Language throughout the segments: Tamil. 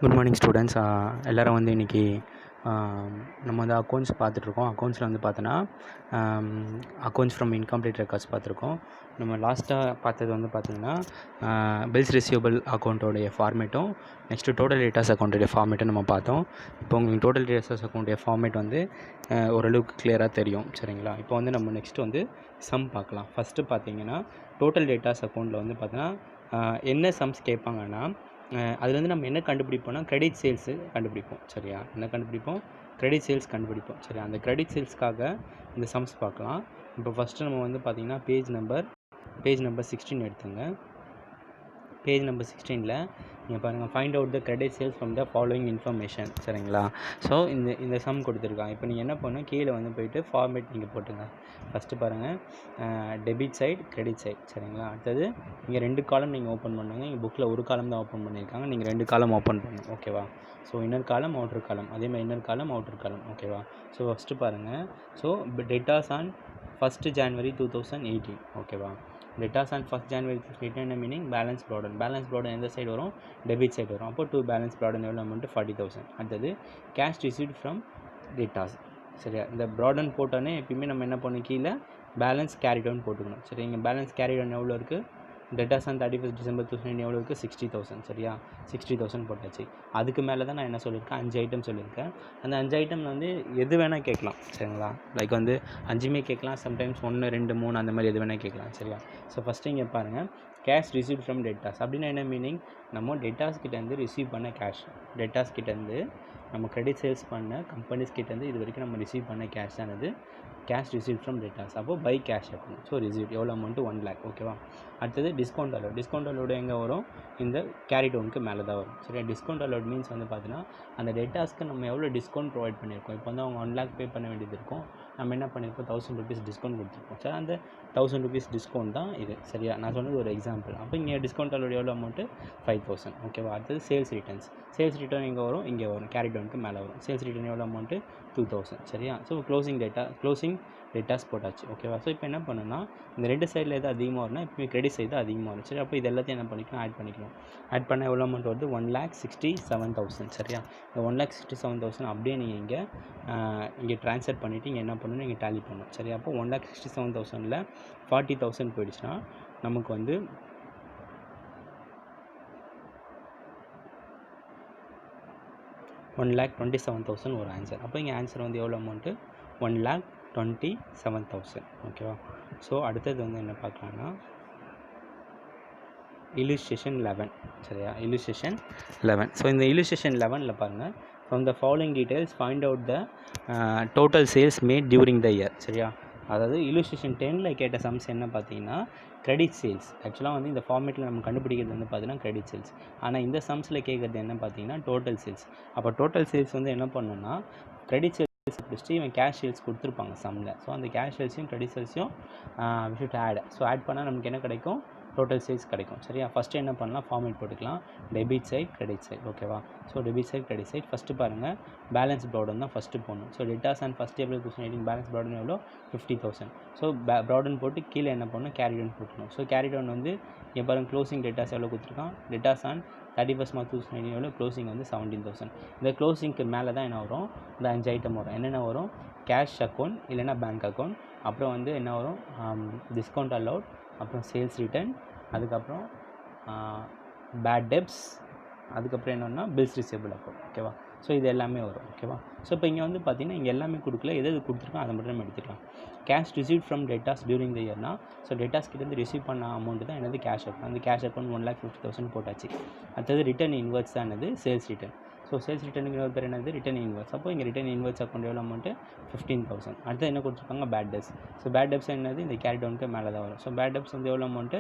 Good morning students. எல்லோரும் வந்து இன்றைக்கி நம்ம வந்து அக்கௌண்ட்ஸ் பார்த்துட்ருக்கோம். அக்கௌண்ட்ஸில் வந்து பார்த்தோன்னா அக்கௌண்ட்ஸ் ஃப்ரம் இன்கம்ப்ளீட் ரெக்கார்ட்ஸ் பார்த்துருக்கோம். நம்ம லாஸ்ட்டாக பார்த்தது வந்து பார்த்திங்கன்னா பில்ஸ் ரிசீவபிள் அக்கௌண்ட்டோடைய ஃபார்மேட்டும் நெக்ஸ்ட்டு டோட்டல் டேட்டாஸ் அக்கௌண்ட்டோடைய ஃபார்மேட்டும் நம்ம பார்த்தோம். இப்போ உங்களுக்கு டோட்டல் டேட்டாஸ் அக்கௌண்ட்டுடைய ஃபார்மேட் வந்து ஓரளவுக்கு கிளியராக தெரியும், சரிங்களா? இப்போ வந்து நம்ம நெக்ஸ்ட்டு வந்து சம் பார்க்கலாம். ஃபஸ்ட்டு பார்த்தீங்கன்னா டோட்டல் டேட்டாஸ் அக்கௌண்ட்டில் வந்து பார்த்தீங்கன்னா என்ன சம்ஸ் கேட்பாங்கன்னா அதுலேருந்து நம்ம என்ன கண்டுபிடிப்போம்னா கிரெடிட் சேல்ஸு கண்டுபிடிப்போம், சரியா? என்ன கண்டுபிடிப்போம்? கிரெடிட் சேல்ஸ் கண்டுபிடிப்போம், சரியா? அந்த கிரெடிட் சேல்ஸ்க்காக இந்த சம்ஸ் பார்க்கலாம். இப்போ ஃபஸ்ட்டு நம்ம வந்து பார்த்திங்கன்னா பேஜ் நம்பர் 16 எடுத்துங்க. பேஜ் நம்பர் 16ல் நீங்கள் பாருங்கள், find out the credit sales from the following information, சரிங்களா? ஸோ இந்த சம் கொடுத்துருக்காங்க. இப்போ நீங்கள் என்ன பண்ணணும், கீழே வந்து போய்ட்டு ஃபார்மேட் நீங்கள் போட்டுங்க. ஃபஸ்ட்டு பாருங்கள், டெபிட் சைடு, கிரெடிட் சைடு, சரிங்களா? அடுத்தது இங்கே 2 காலம் நீங்கள் ஓப்பன் பண்ணுங்கள். இங்கே புக்கில் ஒரு காலம் தான் ஓப்பன் பண்ணியிருக்காங்க, நீங்கள் 2 காலம் ஓப்பன் பண்ணணும், ஓகேவா? ஸோ இன்னர் காலம், அவுட்டர் காலம், அதேமாதிரி இன்னர் காலம், அவுட்டர் காலம், ஓகேவா? ஸோ ஃபஸ்ட்டு பாருங்கள், so debtors on 1st January 2018, ஓகேவா? டேட்டாஸ் ஆன் 1st January 2018 என்ன மீனிங்? பேலன்ஸ் ப்ராடன் எந்த சைடு வரும்? டெபிட் சைடு வரும். அப்போ 2 பேலன்ஸ் ப்ராடன் எவ்வளோ அமௌண்ட்டு? 40,000. அடுத்தது கேஷ் ரிசீவ்ட் ஃப்ரம் டேட்டாஸ், சரியா? இந்த ப்ராடன் போட்டோன்னே எப்பயுமே நம்ம என்ன பண்ணணும், கீழே பேலன்ஸ் கேரி டவுன் போட்டுக்கணும், சரி? இங்கே பேலன்ஸ் கேரி டவுன் எவ்வளோ இருக்குது? டேட்டாஸ் ஆன் 31st December 2019 எவ்வளோ இருக்குது? 60,000, சரியா? 60,000 போட்டாச்சு. அதுக்கு மேலே தான் நான் என்ன சொல்லியிருக்கேன், 5 ஐட்டம் சொல்லியிருக்கேன். அந்த 5 ஐட்டம் வந்து எது வேணால் கேட்கலாம், சரிங்களா? லைக் வந்து 5மே கேட்கலாம், சம்டைம்ஸ் 1, 2, 3 அந்த மாதிரி எது வேணால் கேட்கலாம், சரியா? ஸோ ஃபஸ்ட்டு இங்கே பாருங்கள், கேஷ் ரிசீவ் ஃப்ரம் டேட்டாஸ் அப்படின்னா என்ன மீனிங்? நம்ம டேட்டாஸ் கிட்டேருந்து ரிசீவ் பண்ண கேஷ், டேட்டாஸ் கிட்டேருந்து நம்ம கிரெடிட் சேல்ஸ் பண்ண கம்பெனிஸ் கிட்டேருந்து இது வரைக்கும் நம்ம ரிசீவ் பண்ண கேஷ் ஆனது கேஷ் ரிசீவ் ஃப்ரம் டேட்டாஸ். அப்போ பை கேஷ் ஆகணும். ஸோ ரிசீவ் எவ்வளோ அமௌண்ட்டு? 1 lakh, ஓகேவா? அடுத்தது டிஸ்கவுண்ட் அலோட் எங்கே வரும்? இந்த கேரி டவுனுக்கு மேலே தான் வரும், சரியா? டிஸ்கவுண்ட் அலோட் மீன்ஸ் வந்து பார்த்தீங்கன்னா அந்த டேட்டாஸ்க்கு நம்ம எவ்வளோ டிஸ்கவுண்ட் ப்ரொவைட் பண்ணியிருக்கோம். இப்போ வந்து அவங்க 1 lakh பே பண்ண வேண்டியது இருக்கும், நம்ம என்ன பண்ணியிருக்கோம்? 1000 rupees டிஸ்கவுண்ட் கொடுத்துருக்கோம், சரி? அந்த 1000 rupees டிஸ்கவுண்ட் தான் இது, சரியா? நான் சொன்னது ஒரு எக்ஸாம்பிள். அப்போ இங்கே டிஸ்கவுண்ட் அலோட் எவ்வளோ அமௌண்ட்டு? 5,000, ஓகேவா? அடுத்தது சேல்ஸ் ரிட்டர்ன் எங்கே வரும்? இங்கே வரும், கேரி டவுனுக்கு மேலே வரும். சேல்ஸ் ரிட்டர்ன் எவ்வளோ அமௌண்ட்டு? 2,000, சரியா? ஸோ க்ளோசிங் டேட்டாஸ் போட்டாச்சு, ஓகேவா? ஸோ இப்போ என்ன பண்ணுன்னா, இந்த 2 சைடில் எது அதிகமாக வரும்னா இப்போ கிரெடிட் சைடு தான் அதிகமாக வரும், சரி? அப்போ இது எல்லாத்தையும் என்ன பண்ணிக்கலாம்? ஆட் பண்ண எவ்வளோ அமௌண்ட் வருது? 1,67,000, சரியா? இந்த 1,67,000 அப்படியே நீங்கள் இங்கே ட்ரான்ஸ்ஃபர் பண்ணிவிட்டு இங்கே என்ன பண்ணணும்? இங்கே டேலி பண்ணணும், சரியா? அப்போ 1,67,000ல் 40,000 போயிடுச்சுன்னா நமக்கு வந்து 1,27,000 ஒரு ஆன்சர். அப்போ இங்கே ஆன்சர் வந்து எவ்வளோ அமௌண்ட்டு? 1,27,000, ஓகேவா? ஸோ அடுத்தது வந்து என்ன பார்க்கலான்னா illustration 11, சரியா? illustration 11. ஸோ இந்த illustration 11ல் பாருங்கள், from the following details find out the total sales made during the year, சரியா? அதாவது illustration 10ல் கேட்ட சம்ஸ் என்ன பார்த்தீங்கன்னா கிரெடிட் சேல்ஸ். ஆக்சுவலாக வந்து இந்த ஃபார்மேட்டில் நம்ம கண்டுபிடிக்கிறது வந்து பார்த்தீங்கன்னா கிரெடிட் சேல்ஸ். ஆனால் இந்த சம்ஸில் கேட்குறது என்ன பார்த்தீங்கன்னா டோட்டல் சேல்ஸ். அப்போ டோட்டல் சேல்ஸ் வந்து என்ன பண்ணணும்னா கிரெடிட் சேல்ஸ் பிடிச்சிட்டு இவன் கேஷ் சேல்ஸ் கொடுத்துருப்பாங்க சம்மில். ஸோ அந்த கேஷ் சேல்ஸையும் கிரெடிட் சேல்ஸையும் வி ஷுட் ஆட் பண்ணால் நமக்கு என்ன கிடைக்கும்? டோட்டல் சேல்ஸ் கிடைக்கும், சரியா? ஃபஸ்ட்டு என்ன பண்ணலாம்? ஃபார்மேட் போட்டுக்கலாம், டெபிட் சைட், கிரெடிட் சைட், ஓகேவா? So debit side, credit side. First பாருங்கள், பேலன்ஸ் ப்ராடன் தான் ஃபஸ்ட்டு போடணும். So debtors on 1st April 2018 balance brought down எவ்வளோ? 50,000. ஸோ ப்ராடன் போட்டு கீழே என்ன பண்ணணும்? கேரி டவுன் போட்டணும். ஸோ கேரி டவுன் வந்து இங்கே பாருங்கள், க்ளோசிங் டேட்டாஸ் எவ்வளோ கொடுத்துருக்கான்? டேட்டாஸ் ஆன் 31st March 2019 எவ்வளோ? க்ளோசிங் வந்து 17,000. இந்த க்ளோசிங்க்கு மேலே தான் என்ன வரும்? இந்த 5 ஐட்டம் வரும். என்னென்ன வரும்? கேஷ் அக்கௌண்ட் இல்லைன்னா பேங்க் அக்கௌண்ட், அப்புறம் வந்து என்ன வரும்? டிஸ்கவுண்ட் அலோட், அப்புறம் சேல்ஸ் ரிட்டர்ன், அதுக்கப்புறம் பேட் டெப்ஸ், அதுக்கப்புறம் என்னென்னா பில்ஸ் ரிசீவபிள் அக்கௌண்ட், ஓகேவா? ஸோ இது எல்லாமே வரும், ஓகேவா? ஸோ இப்போ இங்கே வந்து பார்த்திங்கன்னா இங்கே எல்லாமே கொடுக்கல, எது கொடுத்துருக்கோம் அதை மட்டும் நம்ம எடுத்துக்கலாம். Cash receive from debtors during the இயர்னா, ஸோ டேட்டாஸ் கிட்டேருந்து ரிசீவ் பண்ண அமௌண்ட் தான் என்னது? Cash account. அந்த கேஷ் அக்கௌண்ட் 1,50,000 போட்டாச்சு. அடுத்தது ரிட்டர்ன் இன்வெர்ஸ் தான் என்னது? Sales return. ஸோ சேல்ஸ் ரிட்டர்னுக்கு ஒரு பேர் என்னது? Return inwards. அப்போ இங்கே ரிட்டர்ன் இன்வெர்ஸ் அக்கௌண்ட் எவ்வளோ அமௌண்ட்டு? 15,000. அடுத்து என்ன கொடுத்துருக்காங்க? Bad debts. So bad debts என்னது? இந்த கேரி டவுனுக்கு மேலே தான் வரும். ஸோ பேட் டெப்ஸ் வந்து எவ்வளோ அமௌண்ட்டு?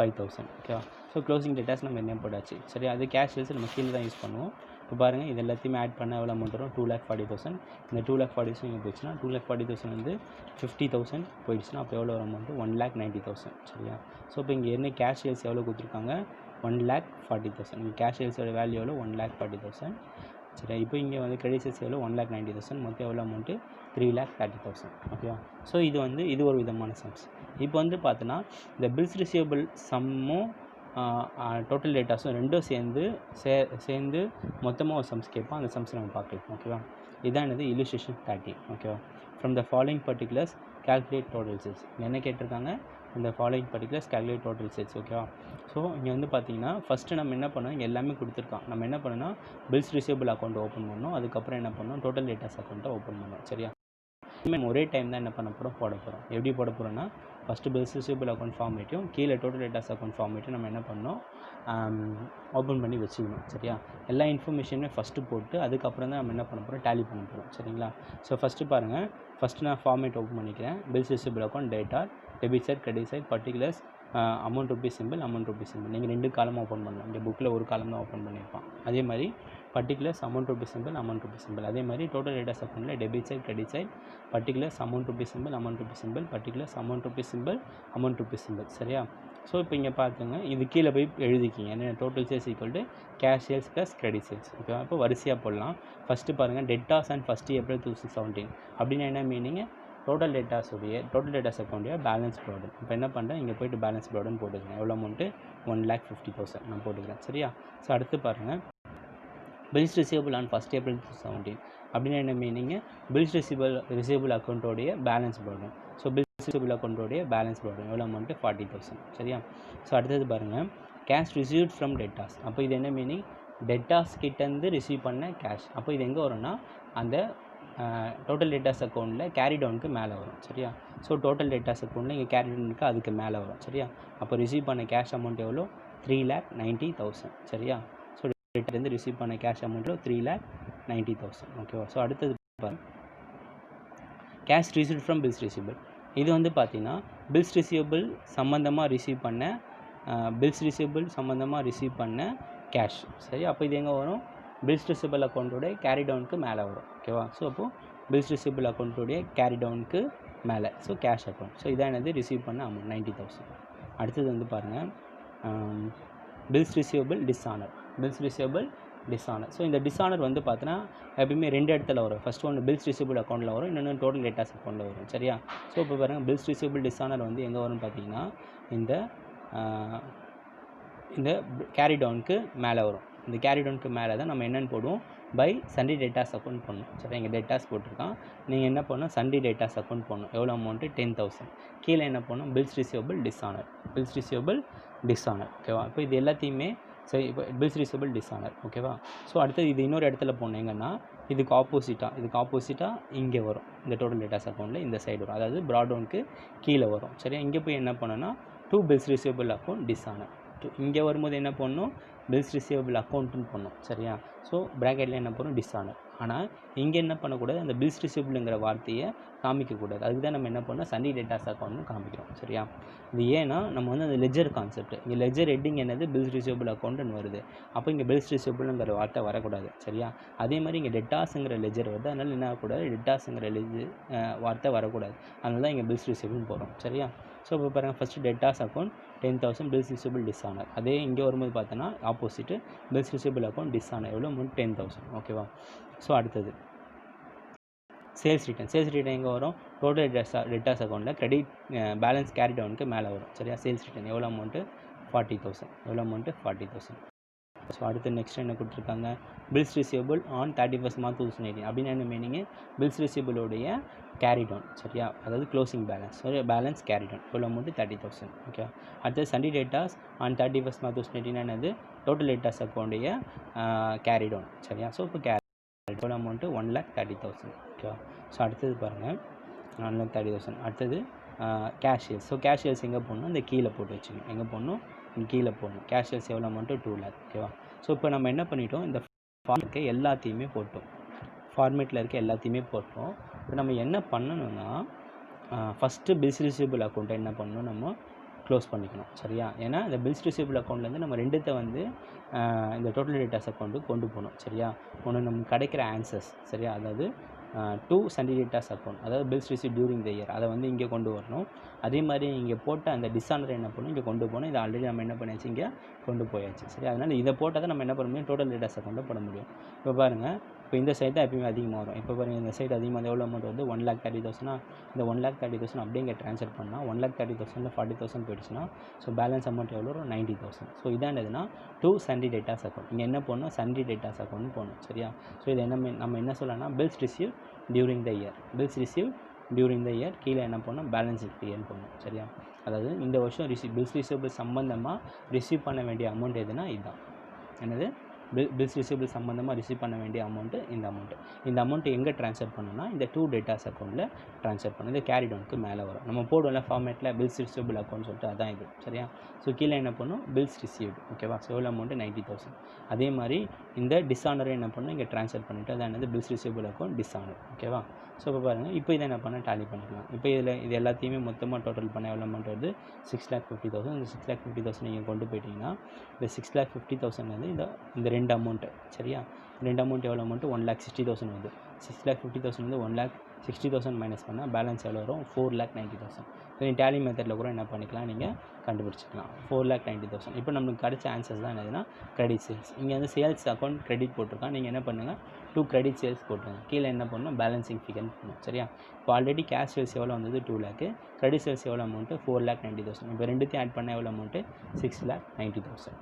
5,000, ஓகேவா? ஸோ க்ளோசிங் டேட்டாஸ் நம்ம என்ன போட்டாச்சு, சரி? அது கேஷ் சேல்ஸ் நம்ம கீழே தான் யூஸ் பண்ணுவோம். இப்போ பாருங்கள், இது எல்லாத்தையுமே ஆட் பண்ண எவ்வளோ அமௌண்ட் வரும்? 2,40,000. இந்த 2,40,000 இங்கே போயிடுச்சுன்னா 2,40,000 வந்து 50,000 போயிடுச்சுன்னா அப்போ எவ்வளோ வரும் அமௌண்ட்டு? 1,90,000, சரியா? ஸோ இப்போ இங்கே என்ன கேஷ் சேல்ஸ் எவ்வளோ கொடுத்துருக்காங்க? 1,40,000. இங்கே கேஷ் சேல்ஸோட வேல்யூ எவ்வளோ? 1,40,000, சரியா? இப்போ இங்கே வந்து கிரெடிட் சேல்ஸ் எவ்வளோ? 1,90,000. மொத்தம் எவ்வளோ அமௌண்ட்டு? 3,30,000, ஓகேவா? ஸோ இது ஒரு விதமான சம்ஸ். இப்போ வந்து பார்த்தோன்னா இந்த பில்ஸ் ரிசீவபிள் சம்மும் டோட்டல் டேட்டாஸும் ரெண்டும் சேர்ந்து மொத்தமாக ஒரு சம்ஸ் கேட்போம். அந்த சம்ஸ் நம்ம பார்க்கலாம். ஓகேவா? இதான் என்னது இல்லுஸ்ட்ரேஷன் 13. ஓகேவா? From the following particulars calculate total sales. என்ன கேட்டிருக்காங்க? இந்த following particulars calculate total sales. ஓகேவா? ஸோ இங்கே வந்து பார்த்தீங்கன்னா ஃபஸ்ட்டு நம்ம என்ன பண்ணோம், இங்கே எல்லாமே கொடுத்துருக்கான். நம்ம என்ன பண்ணோம்னா பில்ஸ் ரிசீவபிள் அக்கௌண்ட் ஓப்பன் பண்ணோம். அதுக்கப்புறம் என்ன பண்ணோம், டோட்டல் டேட்டாஸ் அக்கௌண்ட்டை ஓப்பன் பண்ணோம். சரியா? ஒரே டைம் தான் என்ன பண்ண போகிறோம், போட போகிறோம். எப்படி போட போகிறோன்னா ஃபஸ்ட்டு பில்ஸ் ரிசீவபிள் அக்கௌண்ட் ஃபார்மேட்டையும் கீழே டோட்டல் டேட்டாஸ் அக்கௌண்ட் ஃபார்மேட்டையும் நம்ம என்ன பண்ணோம், ஓப்பன் பண்ணி வச்சுக்கணும். சரியா? எல்லா இன்ஃபர்மேஷனுமே ஃபஸ்ட்டு போட்டு அதுக்கப்புறம் தான் நம்ம என்ன பண்ண போகிறோம், டேலி பண்ண போகிறோம். சரிங்களா? ஸோ ஃபஸ்ட்டு பாருங்கள், ஃபஸ்ட்டு நான் ஃபார்மேட் ஓப்பன் பண்ணிக்கிறேன். Bills receivable account debtor, debit side, credit side, particulars, amount rupee symbol, amount rupee symbol. நீங்கள் 2 காலம் ஓப்பன் பண்ணலாம். இந்த புக்கில் ஒரு காலம் தான் ஓப்பன் பண்ணியிருப்பான். அதே மாதிரி particulars, amount rupee symbol, amount rupee symbol. அதே மாதிரி டோட்டல் டேட்டாஸ் அக்கௌண்ட்டில் debit side, credit side, particulars, amount rupee symbol, amount rupee symbol, particulars, amount rupee symbol, amount rupee symbol. சரியா? ஸோ இப்போ இங்கே பார்த்துங்க, இது கீழே போய் எழுதிக்கிங்க. என்ன total sales equal to cash sales plus credit sales. ஓகேவா? இப்போ வரிசையாக போடலாம். ஃபஸ்ட்டு பாருங்கள், டெட்டாஸ் அண்ட் 1 April 2017 அப்படின்னா என்ன மீனிங், டோட்டல் டேட்டாஸ் அக்கௌண்டைய பேலன்ஸ் ப்ராடக்ட். இப்போ என்ன பண்ணுறேன், இங்கே போய்ட்டு பேலன்ஸ் ப்ராடக்ட்னு போட்டுக்கிறேன். எவ்வளோ அமௌண்ட்டு, 1,50,000 நான் போட்டுக்கிறேன். சரியா? ஸோ அடுத்து பாருங்கள், பில்ஸ் ரிசீவபிள் ஆன் 1 April 2017 அப்படின்னா என்ன மீனிங், பில்ஸ் ரிசீவபிள் அக்கௌண்ட்டோடைய balance brought down. So bills receivable அக்கௌண்ட்டோடைய பேலன்ஸ் ப்ராடக்ட் எவ்வளோ அமௌண்ட்டு, 40,000. சரியா? ஸோ அடுத்தது பாருங்கள், கேஷ் ரிசீவ்ட் ஃப்ரம் டெட்டாஸ். அப்போ இது என்ன மீனிங், டெட்டாஸ் கிட்டேருந்து ரிசீவ் பண்ண கேஷ். அப்போ இது எங்கே வரும்னா அந்த டோட்டல் டேட்டாஸ் அக்கௌண்ட்டில் கேரி டவுனுக்கு மேலே வரும். சரியா? ஸோ டோட்டல் டேட்டாஸ் அக்கௌண்ட்டில் இங்கே கேரி டவுனுக்கு அதுக்கு மேலே வரும். சரியா? அப்போ ரிசீவ் பண்ண கேஷ் அமௌண்ட் எவ்வளோ, 3,90,000. சரியா? ஸோ டேட்டாலேருந்து ரிசீவ் பண்ண கேஷ் அமௌண்ட்டில் 3,90,000. ஓகேவா? ஸோ அடுத்தது cash received from bills receivable. இது வந்து பார்த்தீங்கன்னா பில்ஸ் ரிசீவபிள் சம்மந்தமாக ரிசீவ் பண்ண கேஷ். சரி? அப்போ இது எங்கே வரும், பில்ஸ் ரிசீவபிள் அக்கௌண்ட்டோடைய கேரி டவுனுக்கு மேலே வரும். ஓகேவா? ஸோ அப்போது பில்ஸ் ரிசீவபிள் அக்கௌண்ட்டோடைய கேரி டவுனுக்கு மேலே, ஸோ கேஷ் அக்கௌண்ட். ஸோ இதான் என்னது, ரிசீவ் பண்ண அமௌண்ட் 90,000. அடுத்தது வந்து பாருங்கள், பில்ஸ் ரிசீவபிள் டிஸ்ஆனர். ஸோ இந்த டிஸ்ஆனர் வந்து பார்த்தீங்கன்னா எப்பயுமே 2 இடத்துல வரும். ஃபஸ்ட்டு ஒன்று பில்ஸ் ரிசீவபிள் அக்கௌண்ட்டில் வரும், இன்னொன்று டோட்டல் டேட்டாஸ் அக்கௌண்ட்டில் வரும். சரியா? ஸோ இப்போ பாருங்கள், பில்ஸ் ரிசீவபிள் டிஸ்ஆனர் வந்து எங்கே வரும்னு பார்த்தீங்கன்னா இந்த கேரி டவுனுக்கு மேலே வரும். இந்த கேரி டவுனுக்கு மேலே தான் நம்ம என்னென்னு போடுவோம், பை சண்டே டேட்டாஸ் அக்கௌண்ட் பண்ணணும். சரி? இங்கே டேட்டாஸ் போட்டிருக்கான். நீங்கள் என்ன பண்ணணும், சண்டே டேட்டாஸ் அக்கௌண்ட் பண்ணணும். எவ்வளோ அமௌண்ட்டு, 10,000. கீழே என்ன பண்ணணும், பில்ஸ் ரிசீவபிள் டிஸ்ஆனர். ஓகேவா? இப்போ இது எல்லாத்தையுமே சரி, இப்போ பில்ஸ் ரிசீவபிள் டிஸ்ஆனர். ஓகேவா? ஸோ அடுத்தது இது இன்னொரு இடத்துல போனீங்கன்னா இதுக்கு ஆப்போசிட்டாக இங்கே வரும். இந்த டோட்டல் டேட்டாஸ் அக்கௌண்ட்டில் இந்த சைடு வரும். அதாவது ப்ராடவுனுக்கு கீழே வரும். சரியா? இங்கே போய் என்ன பண்ணணும்னா to bills receivable account dishonour. இங்கே வரும்போது என்ன பண்ணணும், பில்ஸ் ரிசீவபிள் அக்கௌண்ட்டுன்னு பண்ணணும். சரியா? ஸோ ப்ராக்கெட்டில் என்ன பண்ணணும், டிஸ்ஆனர். ஆனால் இங்கே என்ன பண்ணக்கூடாது, அந்த பில்ஸ் ரிசீவபிள்ங்கிற வார்த்தையை காமிக்கக்கூடாது. அதுக்கு தான் நம்ம என்ன பண்ணோம், சண்டே டேட்டாஸ் அக்கௌண்ட்னு காமிக்கிறோம். சரியா? இது ஏன்னா நம்ம வந்து அந்த லெஜர் கான்செப்ட், இங்கே லெஜர் ஹெட்டிங் என்னது, பில்ஸ் ரிசீவபிள் அக்கௌண்ட்டுன்னு வருது. அப்போ இங்கே பில்ஸ் ரிசீவபிள்ங்கிற வார்த்தை வரக்கூடாது. சரியா? அதே மாதிரி இங்கே டெட்டாஸுங்கிற லெஜர் வருது. அதனால் என்ன ஆகக்கூடாது, டெட்டாஸுங்கிற வார்த்தை வரக்கூடாது. அதனால தான் இங்கே பில்ஸ் ரிசீவபிள்னு போகிறோம். சரியா? ஸோ இப்போ பாருங்கள், first debtors account 10,000, bills receivable dishonour. அதே இங்கே வரும்போது பார்த்தோன்னா opposite bills receivable account dishonour எவ்வளோ அமௌண்ட், 10,000. ஓகேவா? ஸோ அடுத்தது சேல்ஸ் ரிட்டர்ன் எங்கே வரும், டோட்டல் டேட்டாஸ் அக்கௌண்ட்டில் கிரெடிட் பேலன்ஸ் கேரி டவுனுக்கு மேலே வரும். சரியா? சேல்ஸ் ரிட்டர்ன் எவ்வளோ அமௌண்ட்டு, 40,000. ஸோ அடுத்து நெக்ஸ்ட் என்ன கொடுத்துருக்காங்க, bills receivable on 31st March 2018 அப்படின்னு என்ன மீனிங்கு, பில்ஸ் ரிசீவபிளோடைய கேரி டவுன். சரியா? அதாவது closing balance. Balance carry down எவ்வளோ அமௌண்ட்டு, 30,000. ஓகே. அடுத்தது sundry debtors on 31st March 2018 என்னது, டோட்டல் டேட்டாஸ் அக்கௌண்டைய கேரி டவுன். சரியா? ஸோ இப்போ எவ்வளோ அமௌண்ட்டு, 1,30,000. ஓகேவா? ஸோ அடுத்தது பாருங்கள், 1,30,000. அடுத்தது கேஷியர்ஸ். ஸோ கேஷியர்ஸ் எங்கே போடணும், இந்த கீழே போட்டு வச்சுக்கணும். எங்கே போடணும், கீழே போடணும். கேஷியர்ஸ் எவ்வளோ அமௌண்ட்டு, 2 lakh. ஓகேவா? ஸோ இப்போ நம்ம என்ன பண்ணிட்டோம், இந்த ஃபார்மேட்டில் எல்லாத்தையுமே போட்டோம். இப்போ நம்ம என்ன பண்ணணும்னா, ஃபஸ்ட்டு பில்ஸ் ரிசீவபிள் அக்கௌண்ட்டை என்ன பண்ணணும், நம்ம க்ளோஸ் பண்ணிக்கணும். சரியா? ஏன்னா இந்த பில்ஸ் ரிசீவபிள் அக்கௌண்ட்லேருந்து நம்ம ரெண்டுத்தை வந்து இந்த டோட்டல் டேட்டாஸ் அக்கௌண்ட்டுக்கு கொண்டு போகணும். சரியா? ஒன்று நமக்கு கிடைக்கிற ஆன்சர்ஸ். சரியா? அதாவது டு சண்டே டேட்டாஸ் அக்கௌண்ட், அதாவது bills receive during the year, அதை வந்து இங்கே கொண்டு வரணும். அதே மாதிரி இங்கே போட்ட அந்த டிஸானர் என்ன பண்ணணும், இங்கே கொண்டு போகணும். இதை ஆல்ரெடி நம்ம என்ன பண்ணியாச்சு, இங்கே கொண்டு போயாச்சு. சரி, அதனால் இதை போட்டால் தான் நம்ம என்ன பண்ண முடியும், டோட்டல் டேட்டாஸ் அக்கௌண்ட்டை போட முடியும். இப்போ பாருங்கள், இப்போ இந்த சைடு தான் எப்பயுமே அதிகமாக வரும். இப்போ பாருங்கள், இந்த சைடு அதிகமாக எவ்வளோ அமௌண்ட் வந்து 1,30,000. இந்த 1,30,000 அப்படியே இங்கே ட்ரான்ஸ்ஃபர் பண்ணால் 1,30,000 40,000 போயிடுச்சுன்னா, ஸோ பேலன்ஸ் அமௌண்ட் எவ்வளோ வரும், 90,000. ஸோ இதான் எதுனா டு சண்டே டேட்டாஸ் அக்கௌண்ட். இங்கே என்ன போடணும், சண்டே டேட்டாஸ் அக்கௌண்ட் போடணும். சரியா? ஸோ இது நம்ம என்ன சொல்லலாம்னா bills receive during the year, bills receive during the year, கீழே என்ன பண்ணணும், பேலன்ஸ் இயர்னு பண்ணணும். சரியா? அதாவது இந்த வருஷம் பில்ஸ் ரிசீவபிள் சம்மந்தமாக ரிசீவ் பண்ண வேண்டிய அமௌண்ட் எதுனா இதுதான். என்னது, பில்ஸ் ரிசீவபிள் சம்மந்தமாக ரிசீவ் பண்ண வேண்டிய அமௌண்ட்டு இந்த அமௌண்ட்டு எங்கே ட்ரான்ஸ்ஃபர் பண்ணணும்னா இந்த டூ டேட்டாஸ் அக்கௌண்ட்டில் ட்ரான்ஸ்ஃபர் பண்ணணும். இது கேரி டவுனுக்கு மேலே வரும். நம்ம போடுவோம்ல ஃபார்மேட்டில் பில்ஸ் ரிசீவபிள் அக்கௌண்ட் சொல்லிட்டு, அதான் இது. சரியா? ஸோ கீழே என்ன பண்ணணும், பில்ஸ் ரிசீவ்டு. ஓகேவா? ஸோ எவ்வளோ அமௌண்ட்டு, 90,000. அதே மாதிரி இந்த டிஸானரை என்ன பண்ணணும், இங்கே ட்ரான்ஸ்ஃபர் பண்ணிவிட்டு அதான் என்னது, பில்ஸ் ரிசீவபிள் அக்கௌண்ட் டிஸானர். ஓகேவா? ஸோ இப்போ பாருங்கள், இப்போ இதை என்ன பண்ண டேலி பண்ணிக்கலாம். இப்போ இது எல்லாத்தையுமே மொத்தமாக டோட்டல் பண்ண எவ்வளோ அமௌண்ட் வருது, 6,50,000. இந்த 6,50,000 நீங்கள் கொண்டு போயிட்டீங்கன்னா இந்த 6,50,000 வந்து இந்த ரெண்டு அமௌண்ட்டு. சரியா? ரெண்டு அமௌண்ட் எவ்வளோ அமௌண்ட்டு, 1,60,000 வருது. 6,50,000 வந்து 1,60,000 மைனஸ் பண்ணால் பேலன்ஸ் எவ்வளோ வரும், 4,90,000. ஸோ நீங்கள் டேலி மெத்தடில் கூட என்ன பண்ணிக்கலாம், நீங்கள் கண்டுபிடிச்சிக்கலாம். 4,90,000. இப்போ நம்மளுக்கு கிடைச்ச ஆன்சர்ஸ் தான் என்னதுன்னா கிரெடிட் சேல்ஸ். இங்கே வந்து சேல்ஸ் அக்கௌண்ட் கிரெடிட் போட்டிருக்கான். நீங்கள் என்ன பண்ணுங்கள், 2 கிரெடிட் சேல்ஸ் போட்டுருங்க. கீழே என்ன பண்ணணும், பேலன்சிங் ஃபிகர்னு பண்ணணும். சரியா? இப்போ ஆல்ரெடி கேஷ் சேல்ஸ் எவ்வளோ வந்தது, 2 lakh. கிரெடிட் சேல்ஸ் எவ்வளோ அமௌண்ட்டு, 4,90,000. இப்போ ரெண்டுத்தையும் ஆட் பண்ண எவ்வளோ அமௌண்ட்டு, 6,90,000.